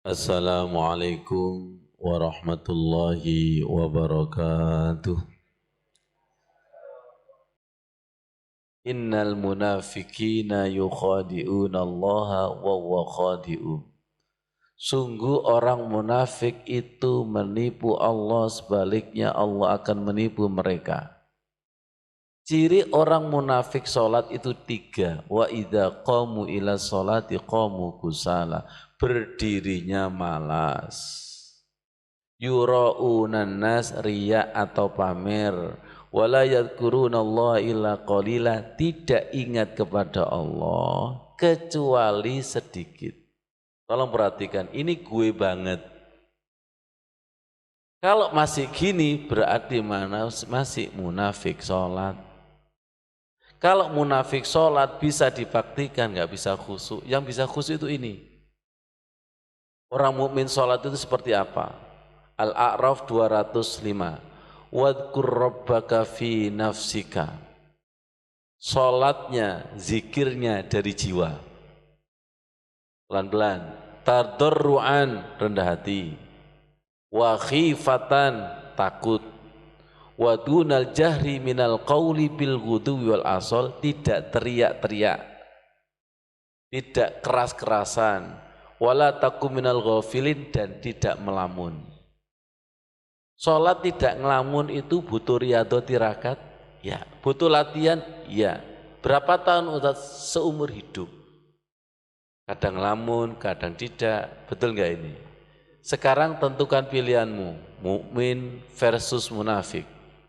Assalamualaikum warahmatullahi wabarakatuh. Innal munafiqina yukhadi'una Allah wa huwa khadi'un. Sungguh orang munafik itu menipu Allah, sebaliknya Allah akan menipu mereka. Ciri orang munafik sholat itu tiga. Wa idza qamu ila sholati qamu kusala. Berdirinya malas. Yura'unan nas, riya atau pamer. Wala yadhkurunallaha illa qalila. Tidak ingat kepada Allah kecuali sedikit. Tolong perhatikan, ini gue banget. Kalau masih gini berarti masih munafik sholat. Kalau munafik sholat bisa dibaktikan, nggak bisa khusyuk. Yang bisa khusyuk itu ini. Orang mukmin sholat itu seperti apa? Al-A'raf 205. Wadhkur rabbaka fi nafsika. Sholatnya, zikirnya dari jiwa. Pelan-pelan. Tadarru'an, rendah hati. Wa khifatan, takut. Wa dunal jahri minal qawli bil ghudwi wal asal, tidak teriak-teriak, tidak keras-kerasan, wala takum minal ghafilin, dan tidak melamun. Salat tidak ngelamun itu butuh riyadhah tirakat? Ya. Butuh latihan? Ya. Berapa tahun Ustaz? Seumur hidup. Kadang ngelamun, kadang tidak. Betul nggak ini? Sekarang tentukan pilihanmu, mukmin versus munafik.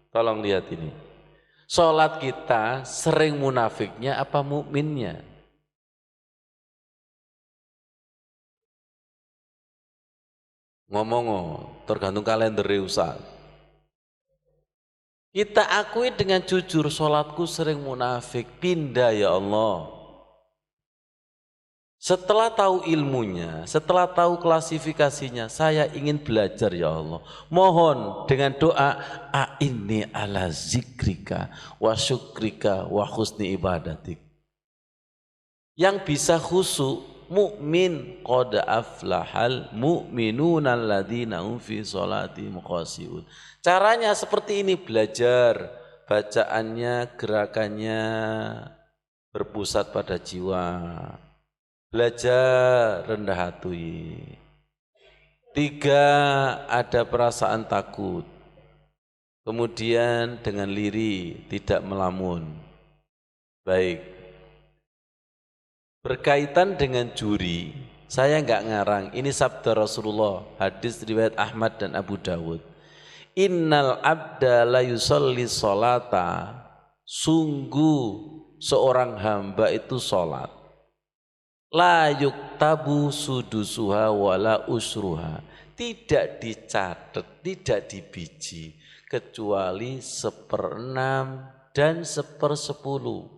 Tolong lihat ini. Sholat kita sering munafiknya apa mukminnya? Ngomong, tergantung kalender Ustaz. Kita akui dengan jujur, sholatku sering munafik, pindah ya Allah. Setelah tahu ilmunya, setelah tahu klasifikasinya, saya ingin belajar ya Allah. Mohon dengan doa, a'inni ala zikrika wa syukrika wa husni ibadatik. Yang bisa khusyuk, mukmin, qad aflahal mu'minuna alladzina hum fi sholatihim khashi'un. Caranya seperti ini, belajar, bacaannya, gerakannya berpusat pada jiwa. Belajar rendah hati. 3, ada perasaan takut. Kemudian dengan lirih, tidak melamun. Baik. Berkaitan dengan juri, saya enggak ngarang. Ini sabda Rasulullah, hadis riwayat Ahmad dan Abu Dawud. Innal abda la yusalli sholata. Sungguh seorang hamba itu sholat. La yuktabu sudusuha wala usruha. Tidak dicatat, tidak dibiji, kecuali 1/6 dan 1/10.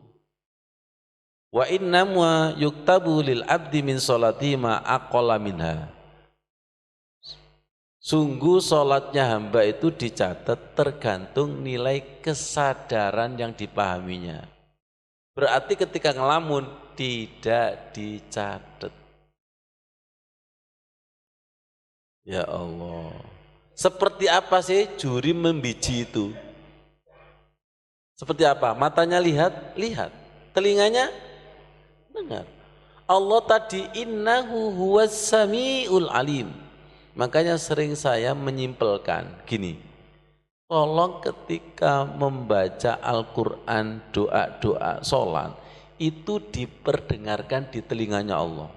Wa innama yuktabu lil abdi min sholati ma aqalla minha. Sungguh sholatnya hamba itu dicatat tergantung nilai kesadaran yang dipahaminya. Berarti ketika ngelamun tidak dicatat. Ya Allah. Seperti apa sih juri membiji itu? Seperti apa? Matanya lihat? Lihat. Telinganya? Dengar. Allah tadi innahu huwas samiul alim. Makanya sering saya menyimpelkan gini. Tolong ketika membaca Al-Quran, doa-doa sholat, itu diperdengarkan di telinganya Allah.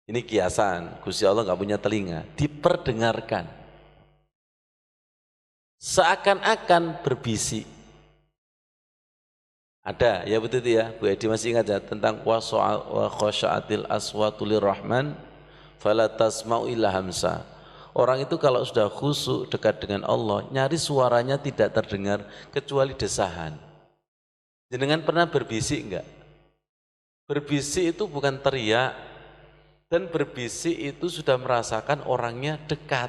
Ini kiasan, Gusti Allah nggak punya telinga, diperdengarkan. Seakan-akan berbisik. Ada, ya betul itu ya, Bu Edi masih ingat ya, tentang wa khosya'atil aswatu lirrahman fala tasma'u illa hamsa. Orang itu kalau sudah khusyuk dekat dengan Allah, nyari suaranya tidak terdengar kecuali desahan. Jenengan pernah berbisik enggak? Berbisik itu bukan teriak, dan berbisik itu sudah merasakan orangnya dekat.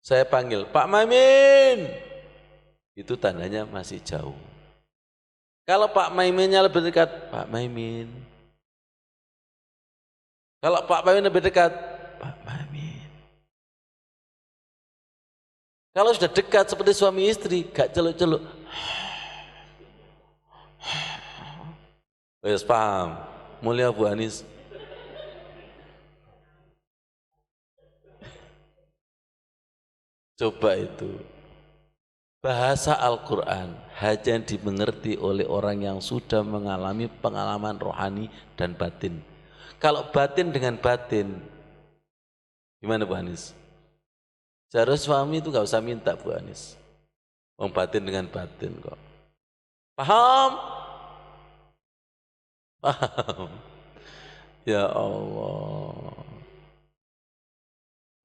Saya panggil, Pak Maimin, itu tandanya masih jauh. Kalau Pak Maiminnya lebih dekat, Pak Maimin, Kalau Pak Pamin lebih dekat, Pak Pamin. Kalau sudah dekat seperti suami istri, gak celuk-celuk. Wes paham, mulia Bu Anis. Coba itu. Bahasa Al-Quran hanya dimengerti oleh orang yang sudah mengalami pengalaman rohani dan batin. Kalau batin dengan batin, gimana Bu Anis? Seharusnya suami itu gak usah minta Bu Anis. Wong batin dengan batin kok. Paham? Paham. Ya Allah.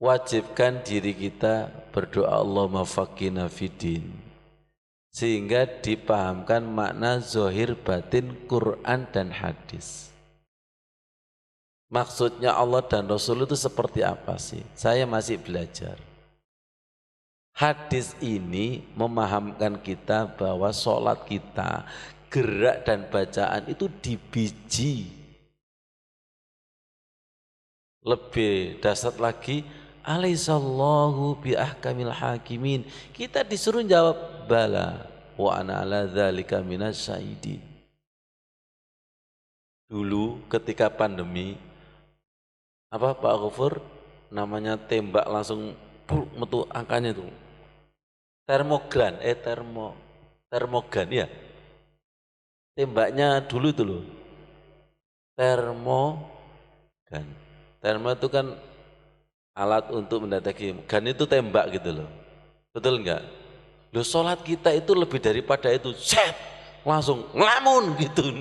Wajibkan diri kita berdoa Allahumma faqihna fiddin, sehingga dipahamkan makna zohir batin Quran dan hadis. Maksudnya Allah dan Rasul itu seperti apa sih? Saya masih belajar. Hadis ini memahamkan kita bahwa sholat kita, gerak dan bacaan itu dibiji. Lebih dasar lagi, alaihissallahu biahkamil hakimin. Kita disuruh jawab bala wa ana ala dzalika minasyahidin. Dulu ketika pandemi, apa Pak Gofur namanya tembak langsung metu angkanya itu. Termogan ya. Tembaknya dulu itu loh. Termogan. Termo itu kan alat untuk mendeteksi, gan itu tembak gitu loh. Betul enggak? Loh, sholat kita itu lebih daripada itu. Set, langsung ngelamun gitu.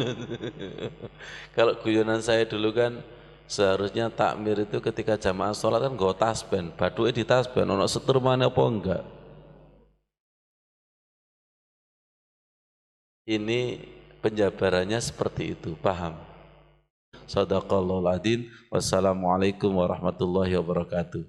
Kalau guyonan saya dulu kan, seharusnya takmir itu ketika jamaah sholat kan nggo tasben, baduke di tasben, ono setur mana apa enggak. Ini penjabarannya seperti itu, paham? Shadaqallahul adzim. Wassalamualaikum warahmatullahi wabarakatuh.